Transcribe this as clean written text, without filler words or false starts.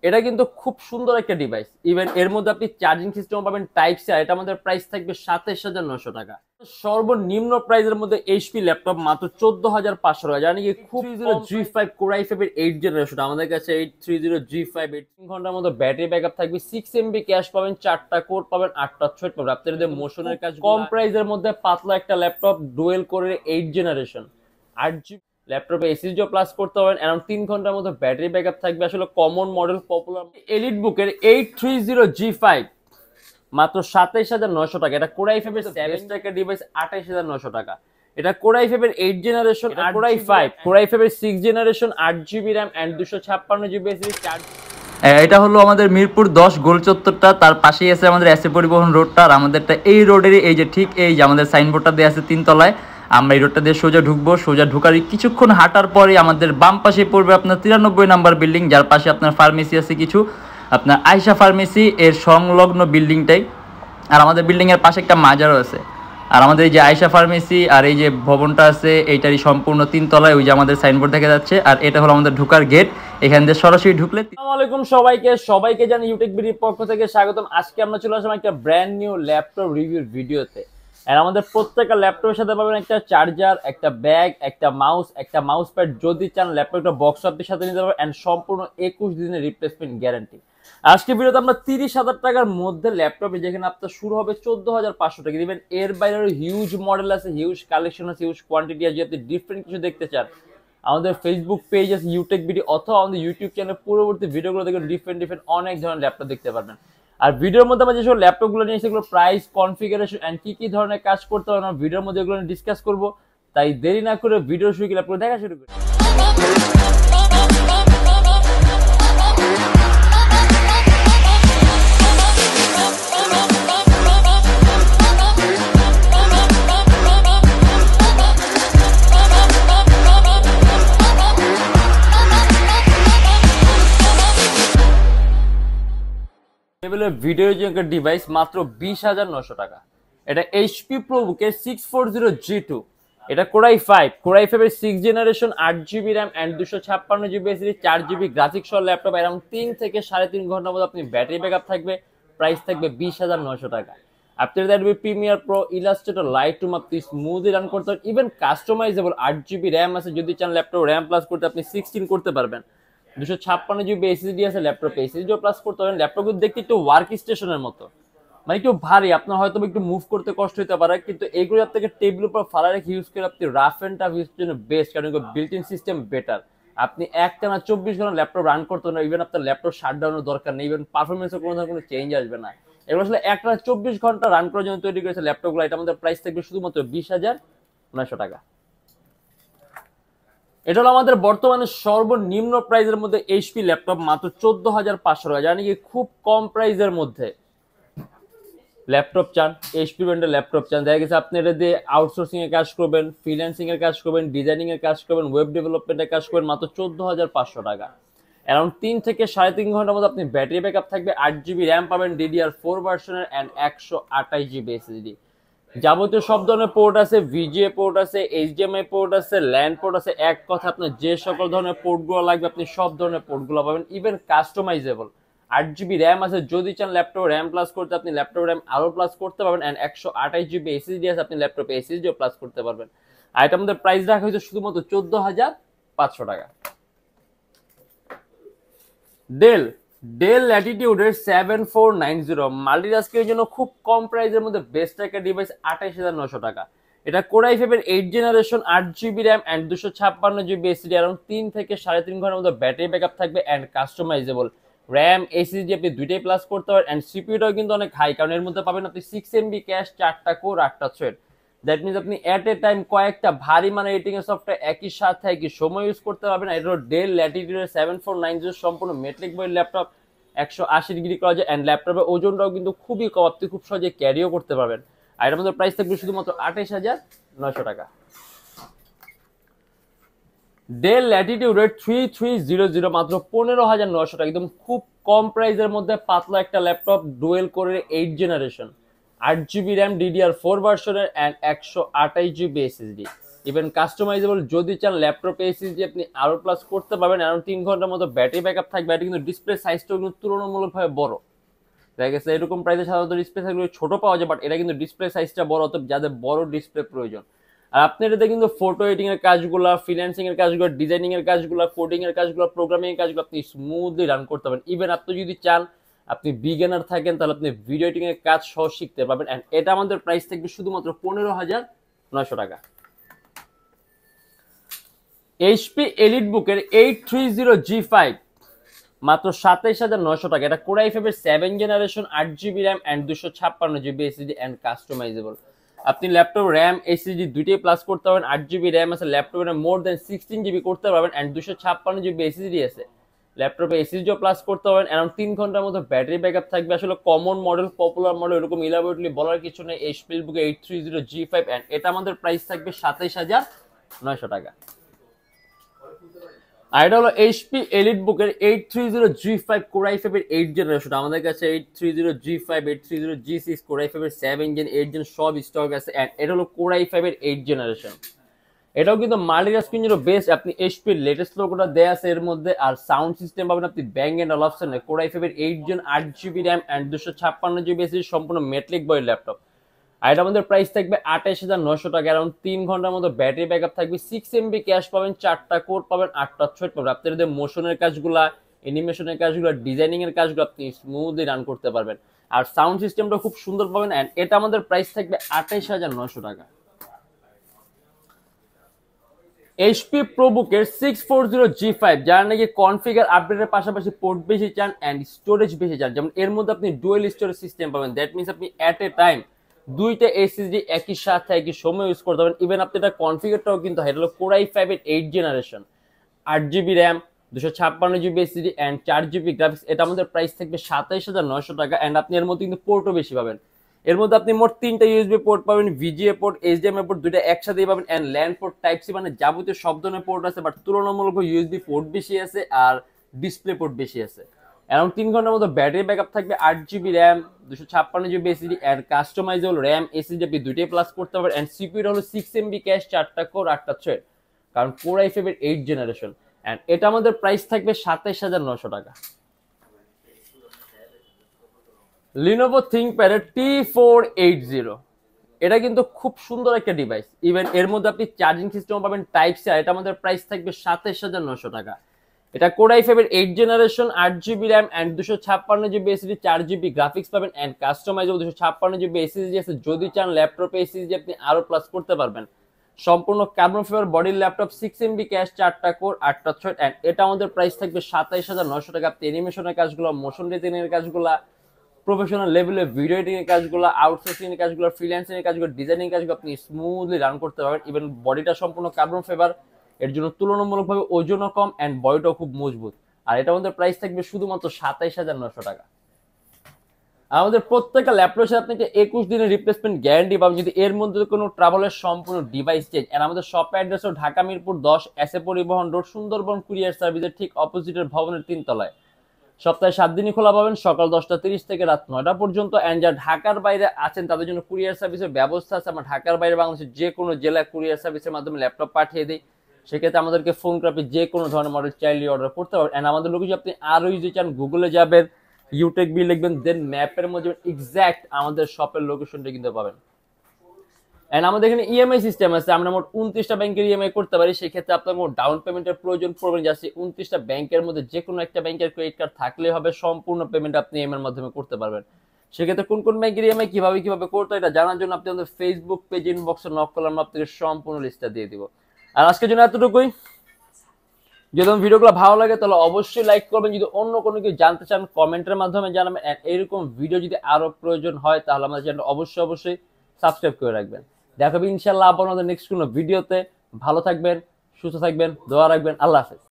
এটা কিন্তু খুব সুন্দর একটা ডিভাইস। ইভেন এর মধ্যে আপনি চার্জিং সিস্টেম পাবেন টাইপ সি, আর এটা আমাদের প্রাইস থাকবে ২৭,৯০০ টাকা। সর্বনিম্ন প্রাইসের মধ্যে এইচপি ল্যাপটপ মাত্র ১৪,৫০০ টাকা, জানি কি খুব G5 Core i5 এর 8 জেনারেশন আমাদের কাছে 830G5 3 ঘন্টার মতো ব্যাটারি ব্যাকআপ থাকবে, 6 MB ক্যাশ পাবেন, 4টা কোর পাবেন, 8টা থ্রেড পাবেন। আপনাদের মোশনের কাজ কম প্রাইসের মধ্যে পাতলা একটা ল্যাপটপ ডুয়েল কোরের 8 জেনারেশন 8GB ল্যাপটপে এসএসডি প্লাস করতে পারবেন, অ্যারাউন্ড 3 ঘন্টার মতো ব্যাটারি ব্যাকআপ থাকবে। আসলে কমন মডেল পপুলার এলিট বুকের 830G5 মাত্র ২৭,৯০০ টাকা। এটা কোর i5 এর 7 টাকা ডিভাইস ২৮,৯০০ টাকা। এটা কোর i5 এর 8 জেনারেশন, কোর i5 এর 6 generation 8GB RAM and 256GB SSD charge. এটা হলো আমাদের মিরপুর 10 গোল চত্বরটা, তার পাশেই আছে আমাদের এসএ পরিবহন রোডটা। আর আমাদেরটা এই রোডেরই এই যে ঠিক এই যে আমাদের সাইনবোর্ডটা দেওয়া আছে 3 তলায়। আমরা এই রোডটা দিয়ে সোজা ঢুকবো, সোজা ঢুকার কিছুক্ষণ হাঁটার পরে আমাদের বাম পাশে পড়বে আপনার 93 নাম্বার বিল্ডিং, যার পাশে আপনার ফার্মেসি আছে কিছু, আপনার আয়শা ফার্মেসি এর সংলগ্ন বিল্ডিংটাই। আর আমাদের বিল্ডিংয়ের পাশে একটা মাজারও আছে। আর আমাদের এই যে আয়শা ফার্মেসি আর এই যে ভবনটা আছে এইটারই সম্পূর্ণ 3 তলায়, ওই যে আমাদের সাইনবোর্ড দেখা যাচ্ছে। আর এটা হলো আমাদের ঢুকার গেট, এখান দিয়ে সরাসরি ঢুকলে। আসসালামু আলাইকুম সবাইকে জানি ইউটেক বিডির পক্ষ থেকে স্বাগতম। আজকে আমরা চলে আসলাম একটা ব্র্যান্ড নিউ ল্যাপটপ রিভিউর ভিডিওতে। আর আমাদের প্রত্যেকটা ল্যাপটপের সাথে পাবেন একটা চার্জার, একটা ব্যাগ, একটা মাউস প্যাড। যদি চান ল্যাপটপটা বক্স আপের সাথে নিতে পারবেন, এন্ড সম্পূর্ণ 21 দিনের রিপ্লেসমেন্ট গ্যারান্টি। আজকে ভিডিওতে আমরা 30,000 টাকার মধ্যে ল্যাপটপে, যেখানে আপনার শুরু হবে 14,500 টাকা দিবেন। এর বাইরে হিউজ মডেল আছে, হিউজ কালেকশন আছে, হিউজ কোয়ান্টিটি আছে। যদি আপনি ডিফারেন্ট কিছু দেখতে চান, আমাদের ফেসবুক পেজ আছে ইউটেক বিডি, অথবা আমাদের ইউটিউব চ্যানেলে পূর্ববর্তী ভিডিওগুলো দেখে ডিফারেন্ট অনেক ধরনের ল্যাপটপ দেখতে পারবেন। আর ভিডিওর মধ্যে আমরা যেসব ল্যাপটপগুলো নিয়ে সেগুলো প্রাইস, কনফিগারেশন এন্ড কি ধরনের কাজ করতে হবে আমরা ভিডিওর মধ্যে এগুলো ডিসকাস করব। তাই দেরি না করে ভিডিও শুরু করে ল্যাপটপ দেখা শুরু করি। ভিডিও ডিভাইস মাত্র 20,900 টাকা। এটা এইচপি প্রোবুকের 640G2, এটা কোর i5 এর 6 generation 8GB RAM and 256GB SSD 4GB graphics সহ ল্যাপটপ। अराउंड 3 থেকে 3.5 ঘন্টার মধ্যে আপনি ব্যাটারি ব্যাকআপ থাকবে। প্রাইস থাকবে 20,900 টাকা। আপনাদের দেখবে প্রিমিয়ার প্রো, ইলাস্ট্রেটর, লাইটরুম আপনি স্মুথলি রান করতে পারবেন। ইভেন কাস্টমাইজেবল 8GB RAM আছে, যদি চান ল্যাপটপ RAM প্লাস করতে আপনি 16 করতে পারবেন। 256GB SSD আছে, ল্যাপটপে এসএসডিও প্লাস করতে পারেন। ল্যাপটপগুলো দেখতে একটু ওয়ার্ক স্টেশনের মতো, মানে একটু ভারী, আপনার হয়তো একটু মুভ করতে কষ্ট হতে পারে, কিন্তু এগুলো আপনাকে টেবিলের উপর ফালা রেখে ইউজ করে আপনি রাফ এন্ড টাফ ইউজের জন্য বেস্ট, কারণ বিল্ট ইন সিস্টেম বেটার। আপনি একটানা 24 ঘন্টা ল্যাপটপ রান করতে না, ইভেন আপনার ল্যাপটপ শাটডাউনের দরকার নেই, ইভেন পারফরমেন্সের কোনো ধরনের কোনো চেঞ্জ আসবে না। এগুলো আসলে একটানা 24 ঘন্টা রান করার জন্য তৈরি করেছে ল্যাপটপগুলো। এটা আমাদের প্রাইস থাকবে শুধুমাত্র 20,900 টাকা। এটা হলো আমাদের বর্তমানে সর্বনিম্ন প্রাইসের মধ্যে এইচপি ল্যাপটপ মাত্র 14,500 টাকা, জানি কি খুব কম প্রাইসের মধ্যে ল্যাপটপ চান, এইচপি ব্র্যান্ডের ল্যাপটপ চান। দেখা গেছে আপনি এটা দিয়ে আউটসোর্সিং এর কাজ করবেন, ফ্রিল্যান্সিং এর কাজ করবেন, ডিজাইনিং এর কাজ করবেন, ওয়েব ডেভেলপমেন্টের কাজ করবেন, মাত্র 14,500 টাকা। অ্যারাউন্ড 3 থেকে 3.5 ঘন্টার মধ্যে আপনি ব্যাটারি ব্যাকআপ থাকবে, 8GB RAM পাবেন DDR4 ভার্সনের এন্ড 128GB SSD। যাবতীয় সব ধরনের পোর্ট আছে, VGA পোর্ট আছে, HDMI পোর্ট আছে, ল্যান পোর্ট আছে। এক কথা আপনার যে সকল ধরনের পোর্টগুলো লাগবে আপনি সব ধরনের পোর্টগুলো পাবেন। ইভেন কাস্টমাইজেবল 8GB RAM আছে, যদি চান ল্যাপটপ RAM প্লাস করতে আপনি ল্যাপটপ RAM আরো প্লাস করতে পারবেন। এন্ড 128GB SSD আছে, আপনি ল্যাপটপে SSDও প্লাস করতে পারবেন। আর এটা আমাদের প্রাইস রাখা হয়েছে শুধুমাত্র 14,500 টাকা। ডেল ল্যাটিটিউডের 7490 মাল্টিটাস্কের জন্য খুব কম প্রাইসের মধ্যে বেস্ট একটা ডিভাইস, 28,900 টাকা। এটা কোর i5 এর 8 generation 8GB RAM and 256GB SSD, around 3 থেকে 3.5 ঘন্টার মধ্যে ব্যাটারি ব্যাকআপ থাকবে এন্ড কাস্টমাইজেবল RAM SSD আপনি দুইটাই প্লাস করতে পারেন। এন্ড সিপিইউটাও কিন্তু অনেক হাই, কারণ এর মধ্যে পাবেন আপনি 6 MB ক্যাশ, 4টা কোর, 8টা থ্রেড। দ্যাট মিনস আপনি এট এ টাইম কয়েকটা ভারী মানে রেটিং এর সফটওয়্যার একই সাথে একই সময় ইউজ করতে পারবেন। এটা হলো ডেল ল্যাটিটিউডের 7490 সম্পূর্ণ মেটালিক বডির ল্যাপটপ, 180 ডিগ্রি করা যায়। এন্ড ল্যাপটপের ওজনটাও কিন্তু খুবই কম, আপনি খুব সহজে ক্যারিও করতে পারবেন। আর এর মধ্যে প্রাইস থাকবে শুধুমাত্র 28,900 টাকা। ডেল ল্যাটিটিউডের 3300 মাত্র 15,900 টাকা, একদম খুব কম প্রাইসের মধ্যে পাতলা একটা ল্যাপটপ, ডুয়েল কোরের 8 জেনারেশন 8GB RAM DDR4 ভার্সনের and 128GB SSD। Even customisable যদি চান ল্যাপটপে এসএসডি আপনি আরো প্লাস করতে পারবেন, অ্যারাউন্ড 3 ঘন্টার মতো ব্যাটারি ব্যাকআপ থাকবে। এটা কিন্তু ডিসপ্লে সাইজটাও কিন্তু তুলনামূলকভাবে বড়। দেখা গেছে এরকম প্রাইসে সাধারণত ডিসপ্লে সাইজগুলো ছোট পাওয়া যায়, বাট এটা কিন্তু ডিসপ্লে সাইজটা বড়, অতএব যাদের বড় ডিসপ্লে প্রয়োজন। আর আপনি এটাতে কিন্তু ফটো এডিটিং এর কাজগুলো, ফ্রিল্যান্সিং এর কাজগুলো, ডিজাইনিং এর কাজগুলো, কোডিং এর কাজগুলো, প্রোগ্রামিং এর কাজগুলো আপনি স্মুথলি রান করতে পারবেন। ইভেন আপনি যদি চান আপনি বিগিনার থাকেন তাহলে আপনি ভিডিও এডিটিং এর কাজ সহ শিখতে পারবেন। এন্ড এটা আমাদের প্রাইস থাকবে শুধুমাত্র 15,900 টাকা। এইচপি এলিটবুকের 830G5 মাত্র 27,900 টাকা। এটা কোর i5 এর 7 generation 8GB RAM and 256GB SSD and customisable. আপনি ল্যাপটপ র্যাম এসএসডি দুইটাই প্লাস করতে পারবেন। 8GB র্যাম আছে ল্যাপটপে, মোর দেন 16GB করতে পারবেন এন্ড 256GB এসএসডি আছে ল্যাপটপে, এসএসডিও প্লাস করতে পারবেন। অ্যারাউন্ড 3 ঘন্টার মতো ব্যাটারি ব্যাকআপ থাকবে। আসলে কমন মডেল, পপুলার মডেল এরকম ইলাবোরেটলি বলার কিছু নেই। এইচপি এলিটবুক 830G5 এন্ড এটা আমাদের প্রাইস থাকবে 27,900 টাকা। আর এটা হলো এইচপি এলিটবুকের 830G5 কোর i5 এর 8 জেনারেশন। আমাদের কাছে 830G5, 830G6, কোর i5 এর 7 জেন, 8 জেন সব স্টক আছে। এন্ড এটা হলো কোর i5 এর 8 জেনারেশন। এটাও কিন্তু মাল্টিটাস্কিং এর বেস্ট। আপনি এইচপি লেটেস্ট লোগোটা দেয়া আছে এর মধ্যে। আর সাউন্ড সিস্টেম পাবেন আপনি ব্যাং এন্ড অলপশনে। কোর i5 এর 8 gen 8GB RAM and 256GB SSD, সম্পূর্ণ মেটালিক বডি ল্যাপটপ। আর এটা আমাদের প্রাইস থাকবে 28,900 টাকা। অ্যারাউন্ড 3 ঘন্টার মতো ব্যাটারি ব্যাকআপ থাকবে। 6MB ক্যাশ পাবেন, 4টা কোর পাবেন, 8টা থ্রেড পাবেন। আপনার যে মোশনের কাজগুলা, অ্যানিমেশনের কাজগুলো, ডিজাইনিং এর কাজগুলো আপনি স্মুথলি রান করতে পারবেন। আর সাউন্ড সিস্টেমটা খুব সুন্দর পাবেন। এন্ড এটা আমাদের প্রাইস থাকবে 28,900 টাকা। এইচপি প্রোবুকের 640G5, যারা নাকি কনফিগার আপডেটের পাশাপাশি পোর্ট বেশি চান এন্ড স্টোরেজ বেশি চান, যেমন এর মধ্যে আপনি ডুয়েল স্টোরেজ সিস্টেম পাবেন। দ্যাট মিনস আপনি এট এ টাইম দুইটা এসএসডি একই সাথে একই সময় ইউজ করতে পারবেন। ইভেন আপনি এটা কনফিগারটাও কিন্তু এটা হলো কোর i5 এর 8 generation, 8GB RAM, 256GB SSD and 4GB graphics. এটা আমাদের প্রাইস থাকবে 27,900 টাকা। এন্ড আপনি এর মধ্যে কিন্তু পোর্টও বেশি পাবেন। এর মধ্যে আপনি মোট 3টা ইউএসবি পোর্ট পাবেন, ভিজিএ পোর্ট, এইচডিএমআই পোর্ট দুইটা একসাথেই পাবেন and LAN port, type C, মানে যাবতীয় সব ধরনের পোর্ট আছে। বাট তুলনামূলক ইউএসবি পোর্ট বেশি আছে আর ডিসপ্লে পোর্ট বেশি আছে। অ্যারাউন্ড 3 ঘন্টার মতো ব্যাটারি ব্যাকআপ থাকবে। 8GB RAM, 256GB SSD and customisable RAM SSD আপনি দুইটাই প্লাস করতে পারবেন। এন্ড সিকিউর হলো 6MB ক্যাশ, 4টা কোর, 8টা থ্রেড, কারণ কোর i5 এর 8 জেনারেশন। এন্ড এটা আমাদের প্রাইস থাকবে 27,900 টাকা। লিনোভো থিংকপ্যাড T480, এটা কিন্তু খুব সুন্দর একটা ডিভাইস। ইভেন এর মধ্যে আপনি চার্জিং সিস্টেম পাবেন টাইপ সি। এটা আমাদের প্রাইস থাকবে 27,900 টাকা। এটা কোর i5 এর 8 generation, 8GB RAM and 256GB SSD, 4GB graphics পাবেন এন্ড কাস্টমাইজেবল 256GB এসএসডি আছে। যদি চান ল্যাপটপে এসএসডি আপনি আরো প্লাস করতে পারবেন। সম্পূর্ণ কার্বন ফাইবার বডির ল্যাপটপ, 6MB ক্যাশ, 4টা কোর, 8টা থ্রেড এন্ড এটা আমাদের প্রাইস থাকবে 27,900 টাকা। আপনি অ্যানিমেশনের কাজগুলো, মোশন ডিজাইনিং এর কাজগুলো, প্রফেশনাল লেভেলে ভিডিও এডিটিং এর কাজগুলো, আউটসোর্সিং এর কাজগুলো, ফ্রিল্যান্সিং এর কাজগুলো, ডিজাইনিং কাজগুলো আপনি স্মুথলি রান করতে পারবেন। ইভেন বডিটা সম্পূর্ণ কার্বন ফাইবার, এর জন্য তুলনামূলকভাবে ওজনও কম এন্ড বডিটাও খুব মজবুত। আর এটা আমাদের প্রাইস থাকবে শুধুমাত্র 27,900 টাকা। আমাদের প্রত্যেকটা ল্যাপটপের সাথে আপনাকে 21 দিনের রিপ্লেসমেন্ট গ্যারান্টি পাবেন যদি এর মধ্যে কোনো ট্রাভেলের সম্পূর্ণ ডিভাইস চেঞ্জ। আর আমাদের শপ অ্যাড্রেস হলো ঢাকা মিরপুর 10, এসএ পরিবহন রোড, সুন্দরবন কুরিয়ার সার্ভিসের ঠিক অপোজিটের ভবনের 3 তলায়। সপ্তাহে 7 দিনই খোলা পাবেন, সকাল 10:30 থেকে রাত 9টা পর্যন্ত। এন্ড যারা ঢাকার বাইরে আছেন তাদের জন্য কুরিয়ার সার্ভিসের ব্যবস্থা আছে। আমরা ঢাকার বাইরে বাংলাদেশের যে কোনো জেলায় কুরিয়ার সার্ভিসের মাধ্যমে ল্যাপটপ পাঠিয়ে দিই। সেক্ষেত্রে আমাদেরকে ফোন করে আপনি যে কোনো ধরনের মডেল চাইলে অর্ডার করতে পারবেন। এন্ড আমাদের লোক যদি আপনি আরো ইজি চান, গুগলে যাবেন, ইউটেক বি লিখবেন, দেন ম্যাপের মধ্যে এক্সাক্ট আমাদের শপের লোকেশনটা কিন্তু পাবেন। এন্ড আমাদের এখানে ইএমআই সিস্টেম আছে। আমরা মোট 29টা ব্যাংকের ইএমআই করতে পারি। সেই ক্ষেত্রে আপনার মোট ডাউন পেমেন্টের প্রয়োজন পড়বে না। জাস্ট 29টা ব্যাংকের মধ্যে যে কোনো একটা ব্যাংকের ক্রেডিট কার্ড থাকলে হবে, সম্পূর্ণ পেমেন্ট আপনি ইএমআই এর মাধ্যমে করতে পারবেন। সেক্ষেত্রে কোন কোন ব্যাংকের ইএমআই কিভাবে করতে হয় এটা জানার জন্য আপনি আমাদের ফেসবুক পেজ ইনবক্সে নক করলে আমরা আপনাকে সম্পূর্ণ লিস্টটা দিয়ে দিব। আর আজকের জন্য এতটুকুই। যদি আমার ভিডিওগুলো ভালো লাগে তাহলে অবশ্যই লাইক করবেন। যদি অন্য কোনো কিছু জানতে চান কমেন্টের মাধ্যমে জানাবেন। এরকম ভিডিও যদি আরো প্রয়োজন হয় তাহলে আমাদের চ্যানেল অবশ্যই সাবস্ক্রাইব করে রাখবেন। দেখাবে ইনশাআল্লাহ আপনাদের নেক্সট কোনো ভিডিওতে। ভালো থাকবেন, সুস্থ থাকবেন, দোয়া রাখবেন। আল্লাহ হাফেজ।